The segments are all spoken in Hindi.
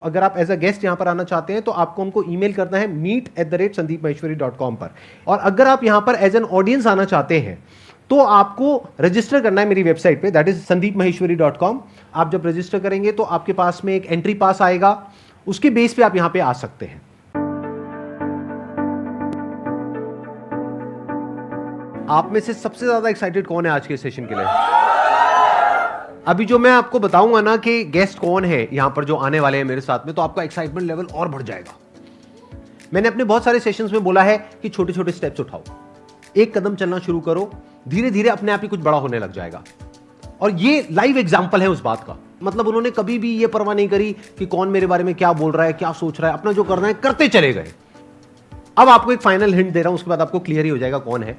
अगर आप एज अ गेस्ट यहां पर आना चाहते हैं तो आपको हमको ईमेल करना है meet@sandeepmaheshwari.com पर। और अगर आप यहां पर एज एन ऑडियंस आना चाहते हैं तो आपको रजिस्टर करना है मेरी वेबसाइट पे, दैट इज sandeepmaheshwari.com। आप जब रजिस्टर करेंगे तो आपके पास में एक एंट्री पास आएगा, उसके बेस पे आप यहां पे आ सकते हैं। आप में से सबसे ज्यादा एक्साइटेड कौन है आज के सेशन के लिए? अभी जो मैं आपको बताऊंगा ना कि गेस्ट कौन है यहां पर जो आने वाले हैं मेरे साथ में, तो आपका एक्साइटमेंट लेवल और बढ़ जाएगा। मैंने अपने बहुत सारे सेशंस में बोला है कि छोटे छोटे स्टेप्स उठाओ, एक कदम चलना शुरू करो, धीरे धीरे अपने आप ही कुछ बड़ा होने लग जाएगा। और ये लाइव एग्जाम्पल है उस बात का। मतलब उन्होंने कभी भी ये परवाह नहीं करी कि कौन मेरे बारे में क्या बोल रहा है, क्या सोच रहा है, अपना जो करना है करते चले गए। अब आपको एक फाइनल हिंट दे रहा हूं, उसके बाद आपको क्लियर ही हो जाएगा कौन है।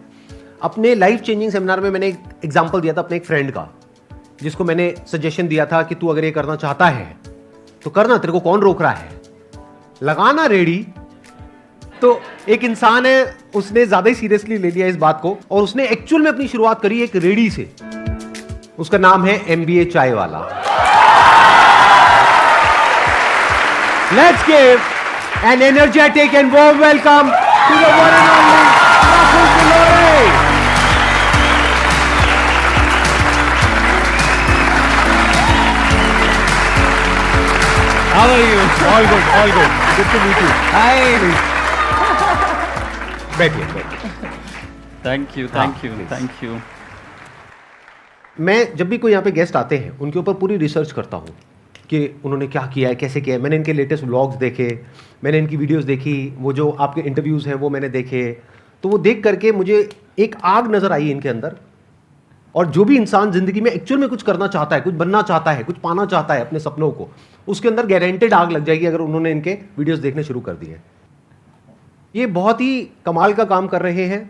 अपने लाइफ चेंजिंग सेमिनार में मैंने एक एग्जाम्पल दिया था अपने एक फ्रेंड का, जिसको मैंने सजेशन दिया था कि तू अगर ये करना चाहता है तो करना, तेरे को कौन रोक रहा है, लगाना रेडी। तो एक इंसान है, उसने ज्यादा ही सीरियसली ले लिया इस बात को और उसने एक्चुअल में अपनी शुरुआत करी एक रेडी से। उसका नाम है MBA चाय वाला। Let's give an energetic and warm welcome to the one and only Rahul Kilore. How are you? All good, all good. Good to meet you. Hi. बैठिए, बैठिए। Thank you, हाँ, thank you, please. thank you. मैं जब भी कोई यहाँ पे गेस्ट आते हैं उनके ऊपर पूरी रिसर्च करता हूँ कि उन्होंने क्या किया है, कैसे किया है। मैंने इनके लेटेस्ट व्लॉग्स देखे, मैंने इनकी वीडियोस देखी, वो जो आपके इंटरव्यूज़ हैं वो मैंने देखे। तो वो देख करके मुझे एक आग नज़र आई इनके अंदर। और जो भी इंसान ज़िंदगी में एक्चुअल में कुछ करना चाहता है, कुछ बनना चाहता है, कुछ पाना चाहता है अपने सपनों को, उसके अंदर गारंटेड आग लग जाएगी अगर उन्होंने इनके वीडियोस देखने शुरू कर दिए। ये बहुत ही कमाल का काम कर रहे हैं,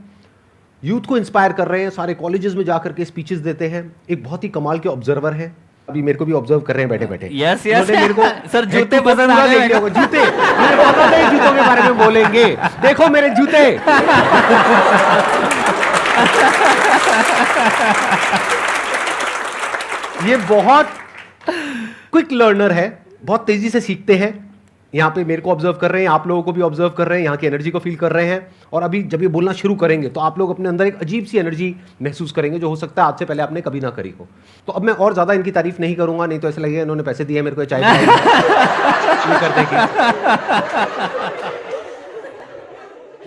यूथ को इंस्पायर कर रहे हैं, सारे कॉलेजेस में जाकर के स्पीचेस देते हैं। एक बहुत ही कमाल के ऑब्जर्वर हैं, अभी मेरे को भी ऑब्जर्व कर रहे हैं बैठे बैठे। Yes, yes. मेरे को सर, जूते हेड टू पसंद पूरा आ गए देख लिया होगा। जूते, मुझे पता था ये जूतों के बारे में बोलेंगे। देखो मेरे जूते। ये बहुत क्विक लर्नर है, बहुत तेजी से सीखते हैं। यहाँ पे मेरे को ऑब्जर्व कर रहे हैं, आप लोगों को भी ऑब्जर्व कर रहे हैं, यहाँ की एनर्जी को फील कर रहे हैं। और अभी जब ये बोलना शुरू करेंगे तो आप लोग अपने अंदर एक अजीब सी एनर्जी महसूस करेंगे जो हो सकता है आज से पहले आपने कभी ना करी हो। तो अब मैं और ज्यादा इनकी तारीफ नहीं करूंगा, नहीं तो ऐसा लगेगा इन्होंने पैसे दिए मेरे को चाय करने की।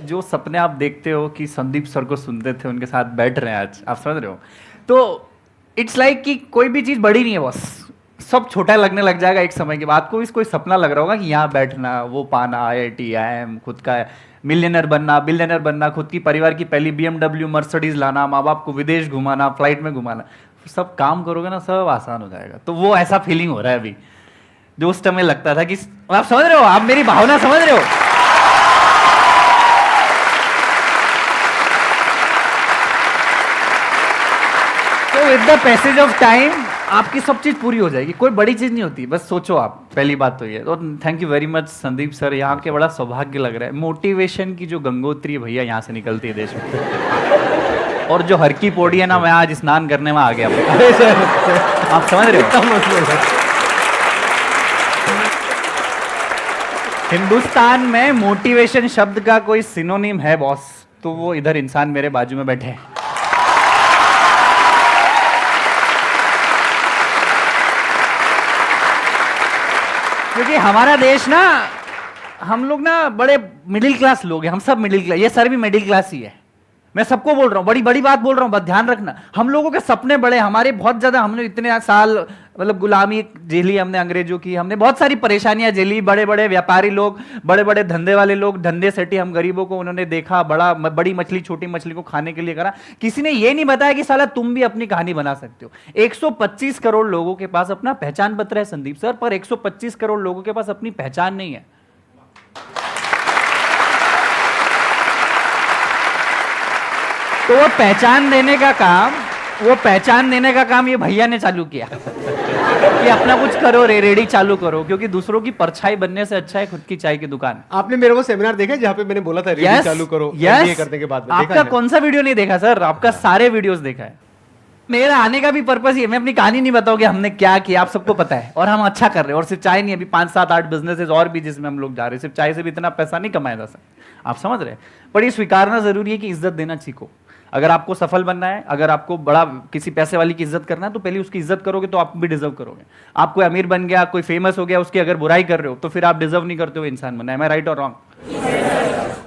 जो सपने आप देखते हो कि संदीप सर को सुनते थे, उनके साथ बैठ रहे हैं आज, आप समझ रहे हो? तो इट्स लाइक कि कोई भी चीज़ बड़ी नहीं है, बस सब छोटा लगने लग जाएगा एक समय के बाद। कोई सपना लग रहा होगा कि यहाँ बैठना, वो पाना, IIT, IIM, खुद का मिलियनर बनना, बिलियनर बनना, खुद की परिवार की पहली BMW मर्सिडीज लाना, माँ बाप को विदेश घुमाना, फ्लाइट में घुमाना, सब काम करोगे ना, सब आसान हो जाएगा। तो वो ऐसा फीलिंग हो रहा है अभी, जो उस समय लगता था कि आप समझ रहे हो, आप मेरी भावना समझ रहे हो। तो with the passage of time आपकी सब चीज पूरी हो जाएगी। कोई बड़ी चीज नहीं होती, बस सोचो आप। पहली बात तो ये। तो thank you very much Sandeep sir, यहाँ के बड़ा सौभाग्य लग रहा है। मोटिवेशन की जो गंगोत्री भैया यहाँ से निकलती है देश में, और जो हर की पौड़ी है ना, मैं आज स्नान करने में आ गया। आप समझ रहे हो? हिंदुस्तान में मोटिवेशन शब्द का कोई सिनोनिम है बॉस, तो वो इधर इंसान मेरे बाजू में बैठे हैं। क्योंकि हमारा देश ना, हम लोग ना बड़े मिडिल क्लास लोग हैं, हम सब मिडिल क्लास, ये सर भी मिडिल क्लास ही है। मैं सबको बोल रहा हूँ, बड़ी बड़ी बात बोल रहा हूँ, बस ध्यान रखना। हम लोगों के सपने बड़े, हमारे बहुत ज्यादा, हमने इतने साल मतलब गुलामी झेली हमने अंग्रेजों की, हमने बहुत सारी परेशानियां झेली। बड़े बड़े व्यापारी लोग, बड़े बड़े धंधे वाले लोग धंधे सेठी, हम गरीबों को उन्होंने देखा, बड़ी मछली छोटी मछली को खाने के लिए करा। किसी ने ये नहीं बताया कि साला तुम भी अपनी कहानी बना सकते हो। 125 करोड़ लोगों के पास अपना पहचान पत्र है संदीप सर, पर 125 करोड़ लोगों के पास अपनी पहचान नहीं है। तो वो पहचान देने का काम ये भैया ने चालू किया कि अपना कुछ करो, रेडी चालू करो, क्योंकि दूसरों की परछाई बनने से अच्छा है खुद की चाय की दुकान। आपने मेरे वो सेमिनार देखा जहाँ पे मैंने बोला था रेडी चालू करो, MBA करने के बाद? आपका कौन सा वीडियो नहीं देखा सर? आपका सारे वीडियोस देखा है। मेरा आने का भी पर्पस ये, मैं अपनी कहानी नहीं बताऊंगी हमने क्या किया, आप सबको पता है, और हम अच्छा कर रहे हैं। और सिर्फ चाय नहीं, अभी 5 7 8 बिजनेसेस और भी जिसमें हम लोग जा रहे हैं। सिर्फ चाय से भी इतना पैसा नहीं कमाया जा सकता, आप समझ रहे हैं। पर ये स्वीकारना जरूरी है कि इज्जत देना सीखो। अगर आपको सफल बनना है, अगर आपको बड़ा किसी पैसे वाली की इज्जत करना है, तो पहले उसकी इज्जत करोगे तो आप भी डिजर्व करोगे। आप कोई अमीर बन गया, कोई फेमस हो गया, उसकी अगर बुराई कर रहे हो तो फिर आप डिजर्व नहीं करते हो इंसान बनना। एम आई राइट और रॉन्ग?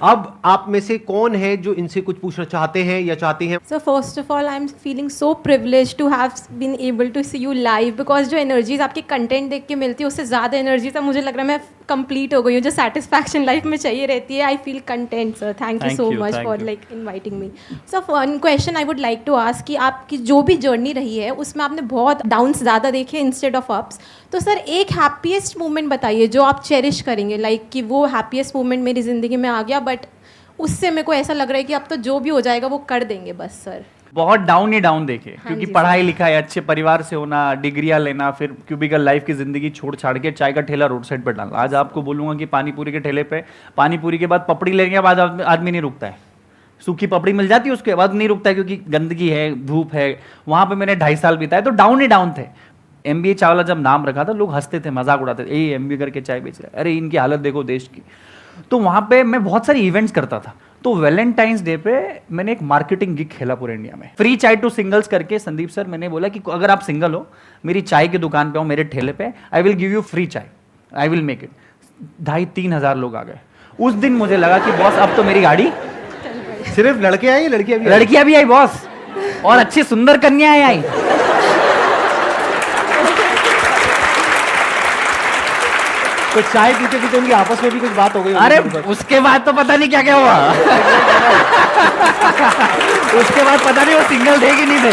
अब आप में से कौन है जो इनसे कुछ पूछना चाहते हैं या चाहती हैं? So first of all, I'm feeling so privileged to have been able to see you live because जो एनर्जीज आपके कंटेंट देख के मिलती है उससे ज़्यादा एनर्जी तो मुझे लग रहा है मैं कंप्लीट हो गई हूँ। जो सेटिस्फैक्शन लाइफ में चाहिए रहती है, I feel content sir. Thank you so much for like inviting me. Sir one question I would like to ask कि आपकी जो भी जर्नी रही है उसमें आपने बहुत डाउन्स ज़्यादा देखे इंस्टेड ऑफ अप्स। तो सर एक हैप्पीएस्ट मोमेंट बताइए जो आप चेरिश करेंगे, लाइक कि वो हैप्पीएस्ट मोमेंट मेरी ज़िंदगी में आ गया बट उससे मेरे को ऐसा लग रहा है कि अब तो जो भी हो जाएगा वो कर देंगे बस सर। बहुत डाउन ही डाउन देखे, क्योंकि जी, पढ़ाई लिखाई, अच्छे परिवार से होना, डिग्रियां लेना, फिर क्यूबिकल लाइफ की जिंदगी छोड़ छाड़ के चाय का ठेला रोड साइड पर डालना। आज आपको बोलूंगा कि पानी पूरी के ठेले पे पानी पूरी के बाद पपड़ी लेने के बाद आदमी नहीं रुकता है। सूखी पपड़ी मिल जाती है उसके बाद नहीं रुकता है, क्योंकि गंदगी है, धूप है। वहां पे मैंने 2.5 साल बिताए, तो डाउन ही डाउन थे। MBA चावला जब नाम रखा था लोग हंसते थे, मजाक उड़ाते थे, ये MBA करके चाय बेच रहा है, अरे इनकी हालत देखो देश की। तो वहां पे मैं बहुत सारी इवेंट्स करता था। तो वैलेंटाइंस डे पे मैंने एक मार्केटिंग गिग खेला पूरे इंडिया में, फ्री चाय टू सिंगल्स करके। संदीप सर, मैंने बोला कि अगर आप सिंगल हो, मेरी चाय की दुकान पे हो, मेरे ठेले पे, I will give you free चाय, आई विल मेक इट। 2,500-3 हजार लोग आ गए। उस दिन मुझे लगा कि बॉस अब तो मेरी गाड़ी। सिर्फ लड़के आए, लड़कियां भी आई बॉस, और अच्छी सुंदर कन्याएं आई। तो चाय पीते पीते उनकी आपस में भी कुछ बात हो गई? अरे उसके बाद तो पता नहीं क्या क्या हुआ। उसके बाद पता नहीं वो सिंगल थे कि नहीं थे।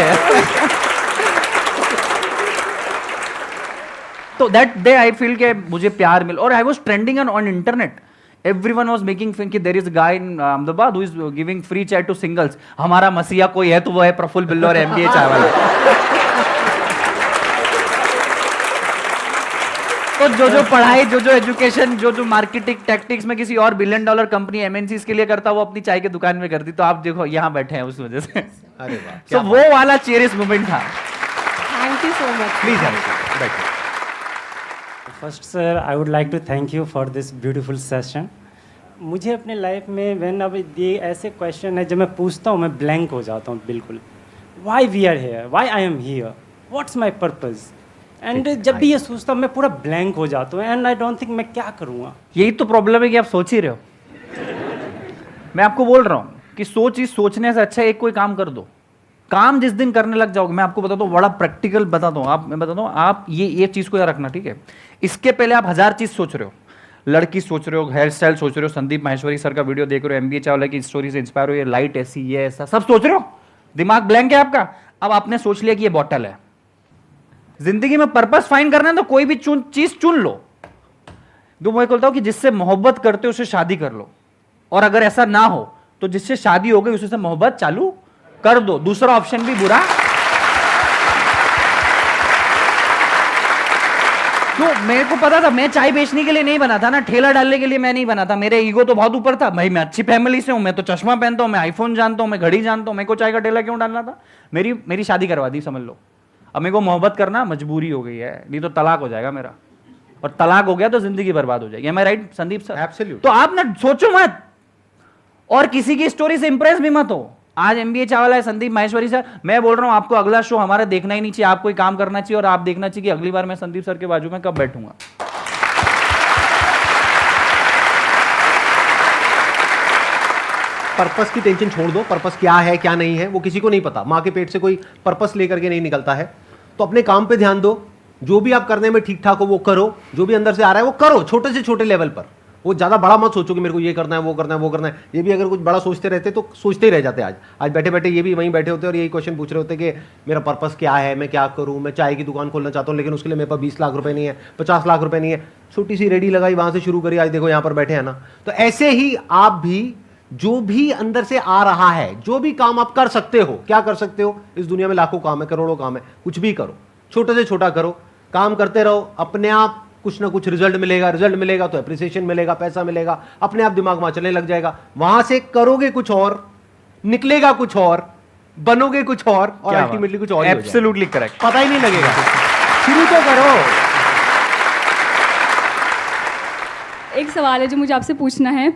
तो दैट डे आई फील के मुझे प्यार मिल, और I was trending on internet. Everyone was making fun कि there is a guy in Ahmedabad who is giving free chai to singles. हमारा मसीहा कोई है तो वो है प्रफुल्ल बिल्लो और MBA चाय वाला। तो जो पढ़ाई, जो एजुकेशन, जो मार्केटिंग टैक्टिक्स में किसी और $1 बिलियन कंपनी MNCs के लिए करता, वो अपनी चाय की दुकान में करती। तो आप देखो यहाँ बैठे हैं उस वजह से। अरे वाह, तो वो वाला चेरियस मोमेंट था। Thank you so much. Please बैठिए। First sir, I would like to thank you for this beautiful session. मुझे अपने लाइफ में व्हेन अब ये ऐसे क्वेश्चन है जब मैं पूछता हूँ मैं ब्लैंक हो जाता हूँ बिल्कुल। Why we are here, why I am here, what's my purpose. And जब भी ये सोचता हूँ मैं पूरा ब्लैंक हो जाता हूँ एंड आई डोंट थिंक मैं क्या करूँगा। यही तो प्रॉब्लम है कि आप सोच ही रहे हो। मैं आपको बोल रहा हूँ कि सोचने से अच्छा एक कोई काम कर दो। काम जिस दिन करने लग जाओगे, मैं आपको बताता हूँ, बड़ा प्रैक्टिकल बताता हूँ। मैं बताता हूँ, आप ये चीज को याद रखना, ठीक है? इसके पहले आप 1000 चीज सोच रहे हो। लड़की सोच रहे हो, हेयर स्टाइल सोच रहे हो, संदीप माहेश्वरी सर का वीडियो देख रहे हो, MBA चावला की स्टोरी से इंस्पायर हो, ये लाइट ऐसी, ये ऐसा, सब सोच रहे हो। दिमाग ब्लैंक है आपका। अब आपने सोच लिया कि ये बॉटल है। जिंदगी में पर्पस फाइंड करना है तो कोई भी चीज चुन लो। तो मैं बोलता हूं कि जिससे मोहब्बत करते हो उससे शादी कर लो, और अगर ऐसा ना हो तो जिससे शादी हो गई उससे मोहब्बत चालू कर दो। दूसरा ऑप्शन भी बुरा। तो मेरे को पता था मैं चाय बेचने के लिए नहीं बना था ना, ठेला डालने के लिए मैं नहीं बना था। मेरे ईगो तो बहुत ऊपर था। भाई मैं अच्छी फैमिली से हूं, मैं तो चश्मा पहनता हूं, मैं आईफोन जानता हूं, मैं घड़ी जानता हूं, मेरे को चाय का ठेला क्यों डालना था? मेरी शादी करवा दी, समझ लो। अब मेरे को मोहब्बत करना मजबूरी हो गई है, नहीं तो तलाक हो जाएगा मेरा, और तलाक हो गया तो जिंदगी बर्बाद हो जाएगी। एम आई राइट संदीप सर? एब्सोल्यूट। तो आप ना सोचो मत, और किसी की स्टोरी से इंप्रेस भी मत हो। आज MBA चावला है, संदीप माहेश्वरी सर, मैं बोल रहा हूं आपको अगला शो हमारा देखना ही नहीं चाहिए, आपको काम करना चाहिए, और आप देखना चाहिए कि अगली बार मैं संदीप सर के बाजू में कब बैठूंगा। पर्पस की टेंशन छोड़ दो। पर्पस क्या है क्या नहीं है वो किसी को नहीं पता। माँ के पेट से कोई पर्पस लेकर के नहीं निकलता है। तो अपने काम पे ध्यान दो। जो भी आप करने में ठीक ठाक हो वो करो, जो भी अंदर से आ रहा है वो करो, छोटे से छोटे लेवल पर। वो ज़्यादा बड़ा मत सोचो कि मेरे को ये करना है, वो करना है, वो करना है। ये भी अगर कुछ बड़ा सोचते रहते तो सोचते ही रह जाते। आज बैठे बैठे ये भी वहीं बैठे होते और यही क्वेश्चन पूछ रहे होते कि मेरा पर्पस क्या है, मैं क्या करूँ, मैं चाय की दुकान खोलना चाहता हूँ लेकिन उसके लिए मेरे पास 20 लाख रुपए नहीं है, 50 लाख रुपए नहीं है। छोटी सी रेडी लगाई, वहाँ से शुरू करी, आज देखो यहाँ पर बैठे हैं ना। तो ऐसे ही आप भी, जो भी अंदर से आ रहा है, जो भी काम आप कर सकते हो, क्या कर सकते हो? इस दुनिया में लाखों काम है, करोड़ों काम है, कुछ भी करो, छोटे से छोटा करो, काम करते रहो। अपने आप कुछ ना कुछ रिजल्ट मिलेगा तो एप्रिसिएशन मिलेगा, पैसा मिलेगा, अपने आप दिमाग वहां चलने लग जाएगा। वहां से करोगे कुछ और, निकलेगा कुछ और, बनोगे कुछ और अल्टीमेटली कुछ और ही हो जाएगा। Absolutely correct. पता ही नहीं लगेगा। शुरू तो करो। एक सवाल है जो मुझे आपसे पूछना है।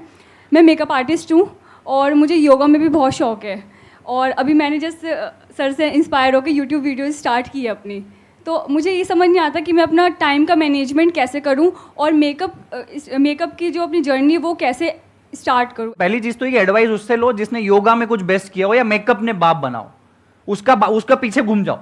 मैं मेकअप आर्टिस्ट हूँ और मुझे योगा में भी बहुत शौक है, और अभी मैंने जस्ट सर से इंस्पायर होकर यूट्यूब वीडियो स्टार्ट की है अपनी। तो मुझे ये समझ नहीं आता कि मैं अपना टाइम का मैनेजमेंट कैसे करूँ और मेकअप की जो अपनी जर्नी है वो कैसे स्टार्ट करूँ। पहली चीज तो ये एडवाइस उससे लो जिसने योगा में कुछ बेस्ट किया हो या मेकअप ने बाप बनाओ, उसका पीछे घूम जाओ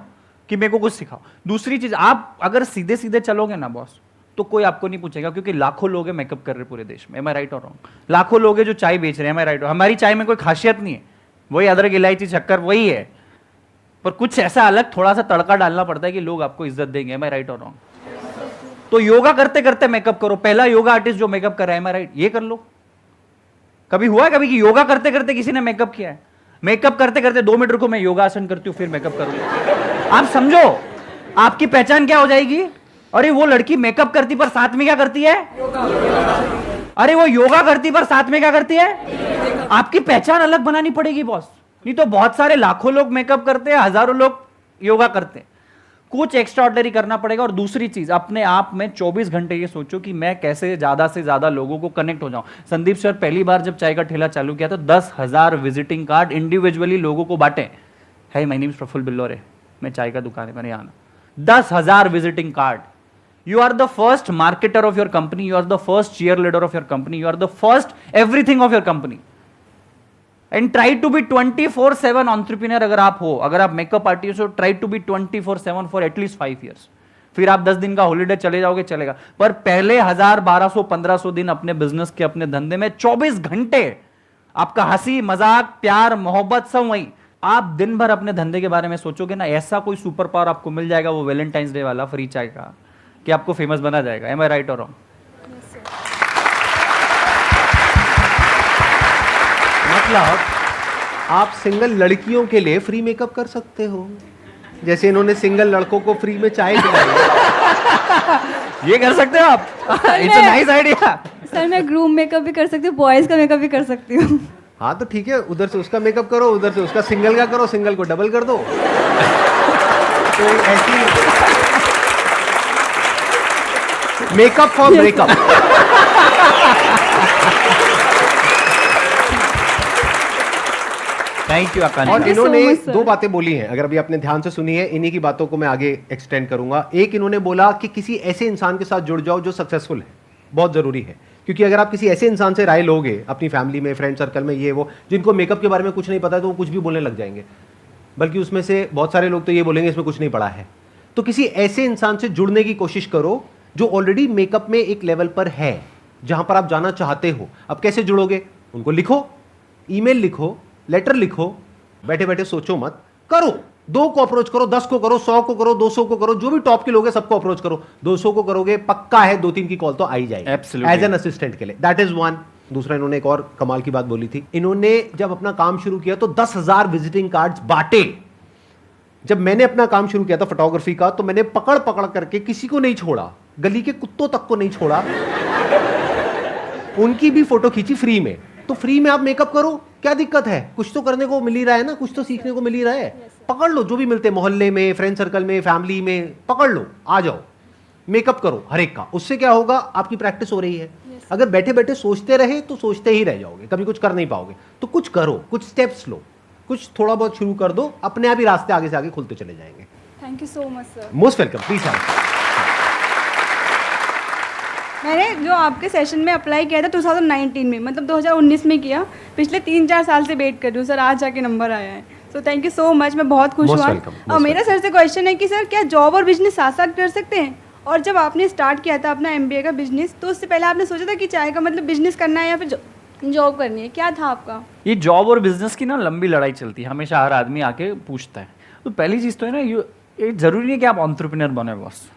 कि मेरे को कुछ सिखाओ। दूसरी चीज, आप अगर सीधे सीधे चलोगे ना बॉस, तो कोई आपको नहीं पूछेगा, क्योंकि लाखों लोग हैं मेकअप कर रहे पूरे देश में। एम आई राइट और रॉन्ग? लाखों लोग हैं जो चाय बेच रहे हैं। एम आई राइट? हमारी चाय में कोई खासियत नहीं है, वही अदरक इलायची शक्कर वही है, पर कुछ ऐसा अलग थोड़ा सा तड़का डालना पड़ता है कि लोग आपको इज्जत देंगे। एम आई राइट और रॉन्ग? तो योगा करते करते मेकअप करो। पहला योगा आर्टिस्ट जो मेकअप कर रहा है, एम आई राइट? ये कर लो। कभी हुआ है कभी कि योगा करते करते किसी ने मेकअप किया है? मेकअप करते करते 2 मिनट रुको, मैं योगासन करती हूँ फिर मेकअप करूंगा। आप समझो आपकी पहचान क्या हो जाएगी। अरे वो लड़की मेकअप करती पर साथ में क्या करती है? अरे वो योगा करती पर साथ में क्या करती है? आपकी पहचान अलग बनानी पड़ेगी बॉस, नहीं तो बहुत सारे लाखों लोग मेकअप करते हैं, हजारों लोग योगा करते हैं। कुछ एक्स्ट्रा ऑर्डिनरी करना पड़ेगा। और दूसरी चीज, अपने आप में 24 घंटे ये सोचो कि मैं कैसे ज्यादा से ज्यादा लोगों को कनेक्ट हो जाऊं। संदीप सर पहली बार जब चाय का ठेला चालू किया तो 10,000 विजिटिंग कार्ड इंडिविजुअली लोगों को बांटे। Hi my name is Praful Billore, मैं चाय का दुकान है, मैंने आना। 10,000 visiting card. You are the first marketer of your company. You are the first cheerleader of your company. You are the first everything of your company. And try to be 24/7 entrepreneur अगर आप हो, अगर आप मेकअप आर्टिस्ट हो, try to be 24/7 for at least 5 years. फिर आप 10 दिन का हॉलीडे चले जाओगे, चलेगा, पर पहले 1000, 1200, 1500 दिन अपने बिजनेस के, अपने धंधे में 24 घंटे आपका हंसी मजाक प्यार मोहब्बत सब वही। आप दिन भर अपने धंधे के बारे में सोचोगे ना, ऐसा कोई सुपर पावर आपको मिल जाएगा, वो वैलेंटाइंस डे वाला फ्री चाय का, कि आपको फेमस बना जाएगा। एम आई राइट और रॉन्ग? मतलब आप सिंगल लड़कियों के लिए फ्री मेकअप कर सकते हो, जैसे इन्होंने सिंगल लड़कों को फ्री में चाय पिलाई। ये कर सकते हो आप। It's a nice idea. Sir मैं ग्रूम मेकअप भी कर सकती हूँ, बॉयज़ का मेकअप भी कर सकती हूँ। हाँ तो ठीक है, उधर से उसका मेकअप करो, उधर से उसका सिंगल का करो, सिंगल को डबल कर दो। तो ऐसी makeup for breakup. Thank you Akanksha. और Thank you so इन्होंने much, sir. 2 बातें बोली हैं, अगर अभी आपने ध्यान से सुनी है, इन्हीं की बातों को मैं आगे एक्सटेंड करूंगा। एक, इन्होंने बोला कि किसी ऐसे इंसान के साथ जुड़ जाओ जो सक्सेसफुल है, बहुत जरूरी है, क्योंकि अगर आप किसी ऐसे इंसान से राय लोगे अपनी फैमिली में, फ्रेंड सर्कल में, ये वो, जिनको मेकअप के बारे में कुछ नहीं पता है, तो वो कुछ भी बोलने लग जाएंगे, बल्कि उसमें से बहुत सारे लोग तो ये बोलेंगे इसमें कुछ नहीं पड़ा है। तो किसी ऐसे इंसान से जुड़ने की कोशिश करो जो ऑलरेडी मेकअप में एक लेवल पर है, जहां पर आप जाना चाहते हो। अब कैसे जुड़ोगे? उनको लिखो, ईमेल लिखो, लेटर लिखो, बैठे बैठे सोचो मत, करो। 2 को अप्रोच करो, 10 को करो, 100 को करो, 200 को करो, जो भी टॉप के लोग हैं सबको अप्रोच करो। 200 को करोगे पक्का है 2-3 की कॉल तो आ ही जाएगी Absolutely. एज एन असिस्टेंट के लिए। That is one. दूसरा, इन्होंने एक और कमाल की बात बोली थी। इन्होंने जब अपना काम शुरू किया तो 10,000 विजिटिंग कार्ड्स बांटे। जब मैंने अपना काम शुरू किया था फोटोग्राफी का, तो मैंने पकड़ पकड़ करके किसी को नहीं छोड़ा, गली के कुत्तों तक को नहीं छोड़ा, उनकी भी फोटो खींची फ्री में। तो फ्री में आप मेकअप करो, क्या दिक्कत है? कुछ तो करने को मिल ही रहा है ना, कुछ तो सीखने को मिल ही रहा है। पकड़ लो जो भी मिलते, मोहल्ले में, फ्रेंड सर्कल में, फैमिली में, पकड़ लो, आ जाओ, मेकअप करो हर एक का। उससे क्या होगा? आपकी प्रैक्टिस हो रही है। अगर बैठे बैठे सोचते रहे तो सोचते ही रह जाओगे, कभी कुछ कर नहीं पाओगे। तो कुछ करो, कुछ स्टेप्स लो, कुछ थोड़ा बहुत शुरू कर दो, अपने आप ही रास्ते आगे से आगे खुलते चले जाएंगे। Thank you so much sir. Most welcome, please. मैंने जो आपके सेशन में अप्लाई किया था 2019 में, मतलब 2019 में किया, पिछले 3-4 साल से वेट कर रही हूँ सर, आज जाके नंबर आया है। So thank you so much, मैं बहुत खुश Most हुआ। welcome, most और मेरा सर से क्वेश्चन है कि सर क्या जॉब और बिजनेस साथ साथ कर सकते हैं? और जब आपने स्टार्ट किया था अपना MBA का बिजनेस, तो उससे पहले आपने सोचा था कि चाय का मतलब बिजनेस करना है या फिर जॉब करनी है, क्या था आपका? ये जॉब और बिजनेस की ना लंबी लड़ाई चलती है, हमेशा हर आदमी आके पूछता है। तो पहली चीज तो है ना, ये जरूरी नहीं है कि आप एंटरप्रेन्योर बने बॉस।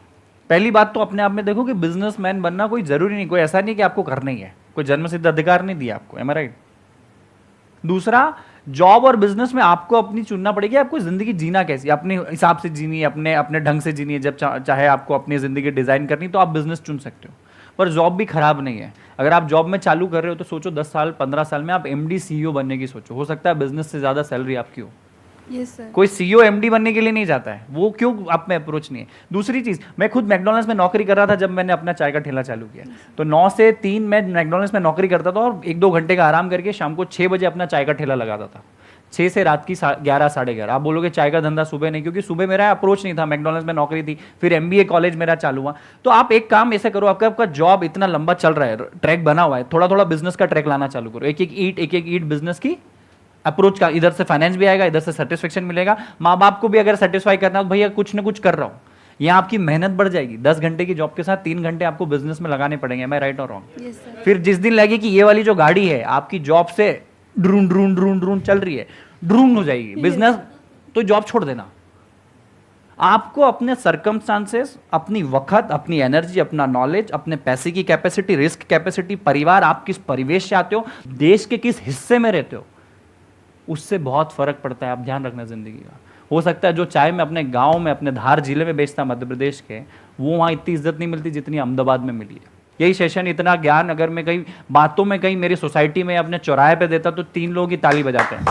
पहली बात तो अपने आप में देखो कि बिजनेसमैन बनना कोई जरूरी नहीं, कोई ऐसा नहीं कि आपको करना ही है, कोई जन्म सिद्ध अधिकार नहीं दिया आपको। एम आई राइट? दूसरा, जॉब और बिजनेस में आपको अपनी चुनना पड़ेगी, आपको जिंदगी जीना कैसी, अपने हिसाब से जीनी है, अपने अपने ढंग से जीनी है। जब चाहे आपको अपनी जिंदगी डिजाइन करनी तो आप बिजनेस चुन सकते हो, पर जॉब भी खराब नहीं है। अगर आप जॉब में चालू कर रहे हो तो सोचो 10 साल 15 साल में आप MD CEO बनने की सोचो, हो सकता है बिजनेस से ज्यादा सैलरी आपकी हो। Yes sir. कोई सीईओ एमडी बनने के लिए नहीं जाता है, वो क्यों आप में अप्रोच नहीं है। दूसरी चीज, मैं खुद मैकडॉनल्ड्स में नौकरी कर रहा था जब मैंने अपना चाय का ठेला चालू किया, तो 9 से 3 मैं मैकडॉनल्ड्स में नौकरी करता था और 1-2 घंटे का आराम करके शाम को 6 बजे अपना चाय का ठेला लगाता था, 6 से रात की 11 साढ़े 11। आप बोलोगे चाय का धंधा सुबह नहीं, क्योंकि सुबह मेरा अप्रोच नहीं था, मैकडॉनल्ड्स में नौकरी थी, फिर एमबीए कॉलेज मेरा चालू हुआ। तो आप एक काम ऐसे करो, आपका जॉब इतना लंबा चल रहा है, ट्रैक बना हुआ है, थोड़ा थोड़ा बिजनेस का ट्रैक लाना चालू करो, एक एक ईट बिजनेस की अप्रोच का, इधर से फाइनेंस भी आएगा, इधर से सेटिस्फेक्शन मिलेगा, माँ बाप को भी अगर सेटिस्फाई करना है तो भैया कुछ ना कुछ कर रहा हूँ, यहाँ आपकी मेहनत बढ़ जाएगी। 10 घंटे की जॉब के साथ 3 घंटे आपको बिजनेस में लगाने पड़ेंगे, मैं राइट और रॉन्ग? Yes sir. फिर जिस दिन लगे कि ये वाली जो गाड़ी है आपकी जॉब से ड्रून ड्रून ड्रून ड्रून चल रही है, ड्रून हो जाएगी बिजनेस, तो जॉब छोड़ देना। आपको अपने सर्कमस्टांसेस, अपनी वक्त, अपनी एनर्जी, अपना नॉलेज, अपने पैसे की कैपेसिटी, रिस्क कैपेसिटी, परिवार, आप किस परिवेश से आते हो, देश के किस हिस्से में रहते हो, उससे बहुत फर्क पड़ता है। आप ध्यान रखना जिंदगी का। हो सकता है जो चाय मैं अपने गांव में, अपने धार जिले में बेचता मध्य प्रदेश के, वो वहाँ इतनी इज्जत नहीं मिलती जितनी अहमदाबाद में मिली है। यही सेशन, इतना ज्ञान अगर मैं कहीं बातों में कहीं मेरी सोसाइटी में अपने चौराहे पे देता तो 3 लोग ही ताली बजाते हैं,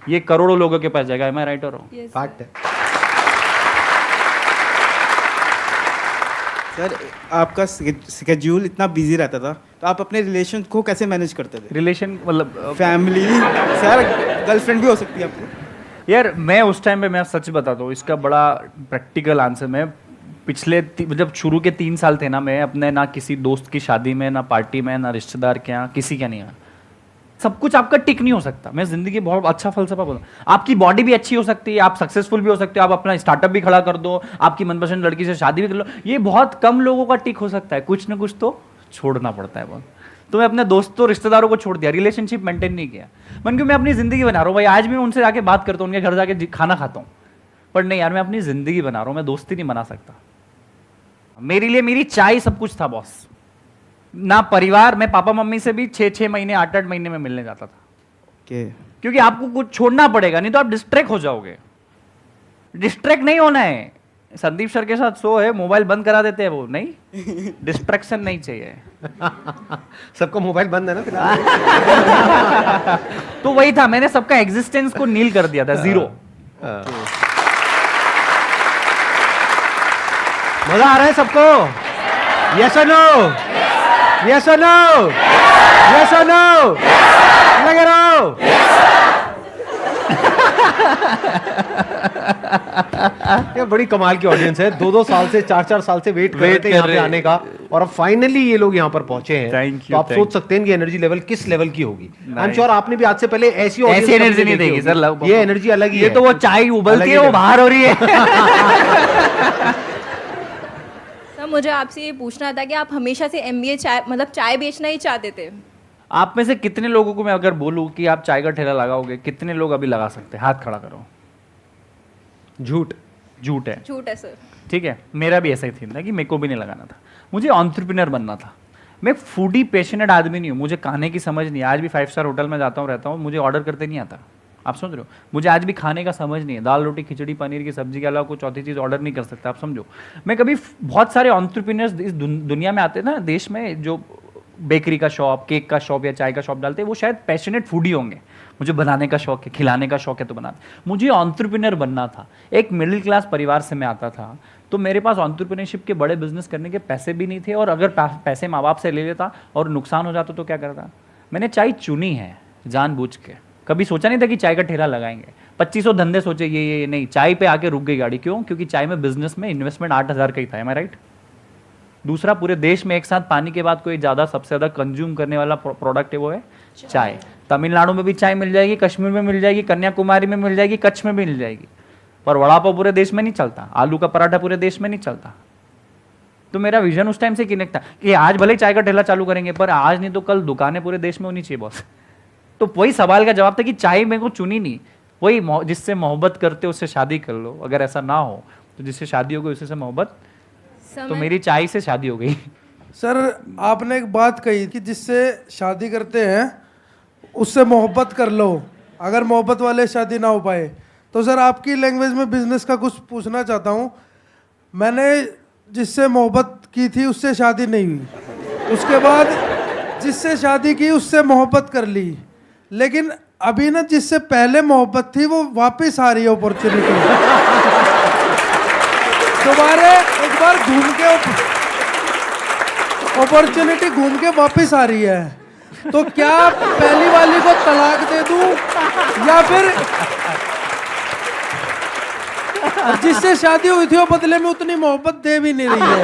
ये करोड़ों लोगों के पास जाएगा। मैं राइट और रॉन्ग? यस फैक्ट है। सर आपका स्केड्यूल इतना बिजी रहता था, तो आप अपने रिलेशन को कैसे मैनेज करते थे? रिलेशन मतलब फैमिली, सर गर्लफ्रेंड भी हो सकती है आपको। यार मैं उस टाइम पे, मैं सच बताता हूँ, इसका बड़ा प्रैक्टिकल आंसर, मैं पिछले जब शुरू के 3 साल थे ना, मैं अपने ना किसी दोस्त की शादी में, ना पार्टी में, ना रिश्तेदार के यहाँ, किसी के नहीं आया। सब कुछ आपका टिक नहीं हो सकता। मैं जिंदगी बहुत अच्छा फलसफा बोलूँ, आपकी बॉडी भी अच्छी हो सकती है, आप सक्सेसफुल भी हो सकते हो, आप अपना स्टार्टअप भी खड़ा कर दो, आपकी मनपसंद लड़की से शादी भी कर लो, ये बहुत कम लोगों का टिक हो सकता है। कुछ ना कुछ तो छोड़ना पड़ता है बहुत। तो मैं अपने दोस्तों रिश्तेदारों को छोड़ दिया, रिलेशनशिप मेंटेन नहीं किया। मन क्यों, मैं अपनी जिंदगी बना रहा हूँ भाई, आज भी मैं उनसे जाके बात करता हूँ, उनके घर जाके खाना खाता हूँ, पर नहीं यार मैं अपनी जिंदगी बना रहा हूँ, मैं दोस्ती नहीं बना सकता। मेरे लिए मेरी चाय सब कुछ था बॉस। ना परिवार, मैं पापा मम्मी से भी 6-6 महीने 8-8 महीने में मिलने जाता था, क्योंकि आपको कुछ छोड़ना पड़ेगा, नहीं तो आप डिस्ट्रैक्ट हो जाओगे। डिस्ट्रैक्ट नहीं होना है। संदीप सर के साथ शो है, मोबाइल बंद करा देते हैं वो, नहीं, डिस्ट्रैक्शन नहीं चाहिए। सबका मोबाइल बंद है ना फिलहाल। तो वही था, मैंने सबका एग्जिस्टेंस को नील कर दिया था, 0। मजा आ रहा है सबको? यस और नो? यस और नो? यस और नो? लगे रहो। ये बड़ी कमाल की ऑडियंस है, 2-2 साल से 4-4 साल से वेट कर रहे थे यहाँ पे आने का, और अब फाइनली ये लोग यहाँ पर पहुंचे हैं। Thank you, तो आप सोच सकते हैं कि एनर्जी लेवल किस लेवल की होगी। आई एम श्योर आपने भी आज से पहले ऐसी एनर्जी नहीं देगी सर, ये एनर्जी अलग ही है। ये तो वो चाय उबलती है, वो बाहर हो रही है। सर मुझे आपसे ये पूछना था कि आप हमेशा से एमबीए चाय मतलब चाय बेचना ही चाहते थे? आप में से कितने लोगों को मैं अगर बोलूं कि आप चाय का ठेला लगाओगे, कितने लोग अभी लगा सकते हैं? हाथ खड़ा करो। झूठ है। झूठ है सर। ठीक है, मेरा भी ऐसा ही थी ना कि मेरे को भी नहीं लगाना था, मुझे एंटरप्रेन्योर बनना था। मैं फूडी पैशनेट आदमी नहीं हूँ, मुझे खाने की समझ नहीं है। आज भी 5 स्टार होटल में जाता हूँ, रहता हूँ, मुझे ऑर्डर करते नहीं आता। आप समझ रहे हो? मुझे आज भी खाने का समझ नहीं है, दाल रोटी खिचड़ी पनीर की सब्जी के अलावा कुछ चौथी चीज़ ऑर्डर नहीं कर सकता। आप समझो, मैं कभी, बहुत सारे एंटरप्रेन्योर्स इस दुनिया में आते हैं ना, देश में, जो बेकरी का शॉप, केक का शॉप या चाय का शॉप डालते हैं, वो शायद पैशनेट फूडी होंगे। मुझे बनाने का शौक है, खिलाने का शौक है, तो बनाते। मुझे एंटरप्रेन्योर बनना था। एक मिडिल क्लास परिवार से मैं आता था, तो मेरे पास एंटरप्रेन्योरशिप के बड़े बिजनेस करने के पैसे भी नहीं थे, और अगर पैसे माँ बाप से ले लेता और नुकसान हो जाता तो क्या करता। मैंने चाय चुनी है जानबूझ के, कभी सोचा नहीं था कि चाय का ठेला लगाएंगे। 2500 धंधे सोचे, ये नहीं, चाय पे आके रुक गई गाड़ी। क्यों? क्योंकि चाय में बिजनेस में इन्वेस्टमेंट 8000 का ही था। एम आई राइट? दूसरा, पूरे देश में एक साथ पानी के बाद कोई ज़्यादा, सबसे ज़्यादा कंज्यूम करने वाला प्रोडक्ट है, वो है चाय। तमिलनाडु में भी चाय मिल जाएगी, कश्मीर में मिल जाएगी, कन्याकुमारी में मिल जाएगी, कच्छ में भी मिल जाएगी, पर वड़ा पाव पूरे देश में नहीं चलता, आलू का पराठा पूरे देश में नहीं चलता। तो मेरा विजन उस टाइम से कनेक्ट था कि आज भले चाय का ठेला चालू करेंगे, पर आज नहीं तो कल दुकानें पूरे देश में होनी चाहिए बॉस। तो वही सवाल का जवाब था कि चाय मेरे को चुनी नहीं, वही जिससे मोहब्बत करते उससे शादी कर लो। अगर ऐसा ना हो तो जिससे शादी हो गई उसी से मोहब्बत, तो मेरी चाय से शादी हो गई। सर आपने एक बात कही कि जिससे शादी करते हैं उससे मोहब्बत कर लो, अगर मोहब्बत वाले शादी ना हो पाए। तो सर आपकी लैंग्वेज में बिजनेस का कुछ पूछना चाहता हूँ। मैंने जिससे मोहब्बत की थी उससे शादी नहीं हुई, उसके बाद जिससे शादी की उससे मोहब्बत कर ली, लेकिन अभी ना जिससे पहले मोहब्बत थी वो वापस आ रही है अपॉर्चुनिटी। दोबारा एक बार घूम के अपॉर्चुनिटी घूम के वापस आ रही है, तो क्या पहली वाली को तलाक दे दूं या फिर जिससे शादी हुई थी वो बदले में उतनी मोहब्बत दे भी नहीं रही है,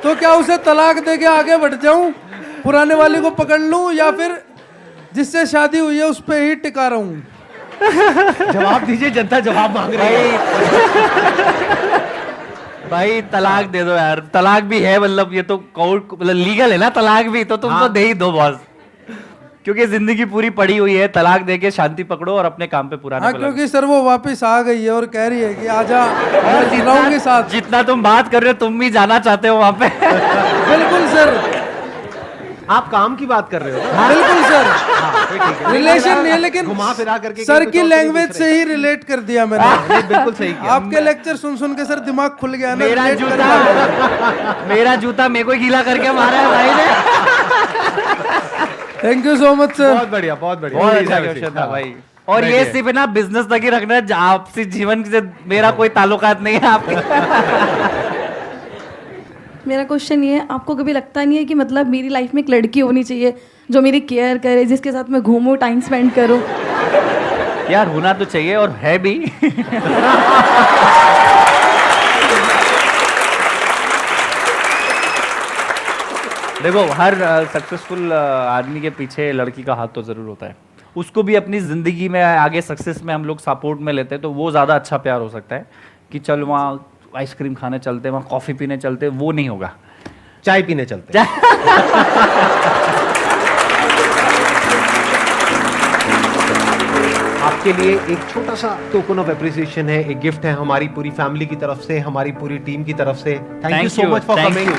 तो क्या उसे तलाक दे के आगे बढ़ जाऊं, पुराने वाली को पकड़ लूं, या फिर जिससे शादी हुई है उस पे ही टिका रहूं? जवाब दीजिए, जनता जवाब मांग रही है। भाई तलाक दे दो यार, तलाक भी है, मतलब ये तो कोर्ट मतलब लीगल है ना तलाक भी, तो तुम तो दे ही दो बॉस, क्योंकि जिंदगी पूरी पड़ी हुई है। तलाक दे के शांति पकड़ो और अपने काम पे पुराने हाँ, क्योंकि सर वो वापस आ गई है और कह रही है कि आजा, मैं जी रहा हूं के साथ। जितना तुम बात कर रहे हो तुम भी जाना चाहते हो वहां पे। बिल्कुल सर, आप काम की बात कर रहे हो? बिल्कुल सर, फिर ठीक है। रिलेशन नहीं है, लेकिन घुमा फिरा करके सर कुछ की और लैंग्वेज पूछ से ही रिलेट कर दिया मैंने। नहीं, बिल्कुल सही किया। आपके लेक्चर सुन सुन के सर दिमाग खुल गया ना। मेरा relate जूता करके। मेरा जूता मेरे को गीला करके मारा है भाई ने। Thank you so much sir. बहुत बढ़िया, बहुत बढ़िया। बहुत ये अच्छा वैसे। क्वेश्चन था हाँ। भाई। और ये बैठिए। सिर्फ ना बिजनेस तक ही रखना है, आपसी जीवन से मेरा कोई ताल्लुकात नहीं है आपके। मेरा क्वेश्चन ये है, आपको कभी लगता नहीं है कि मतलब मेरी लाइफ में एक लड़की होनी चाहिए जो मेरी केयर करे, जिसके साथ मैं घूमूं, टाइम स्पेंड करूं? यार होना तो चाहिए और है भी। देखो हर सक्सेसफुल आदमी के पीछे लड़की का हाथ तो जरूर होता है, उसको भी अपनी जिंदगी में आगे सक्सेस में हम लोग सपोर्ट में लेते हैं, तो वो ज्यादा अच्छा प्यार हो सकता है कि चल वहाँ आइसक्रीम खाने चलते, वहाँ कॉफी पीने चलते, वो नहीं होगा। चाय पीने चलते हैं। आपके लिए एक छोटा सा टोकन ऑफ एप्रिसिएशन है, एक गिफ्ट है हमारी पूरी फैमिली की तरफ से, हमारी पूरी टीम की तरफ से। Thank you so much for coming.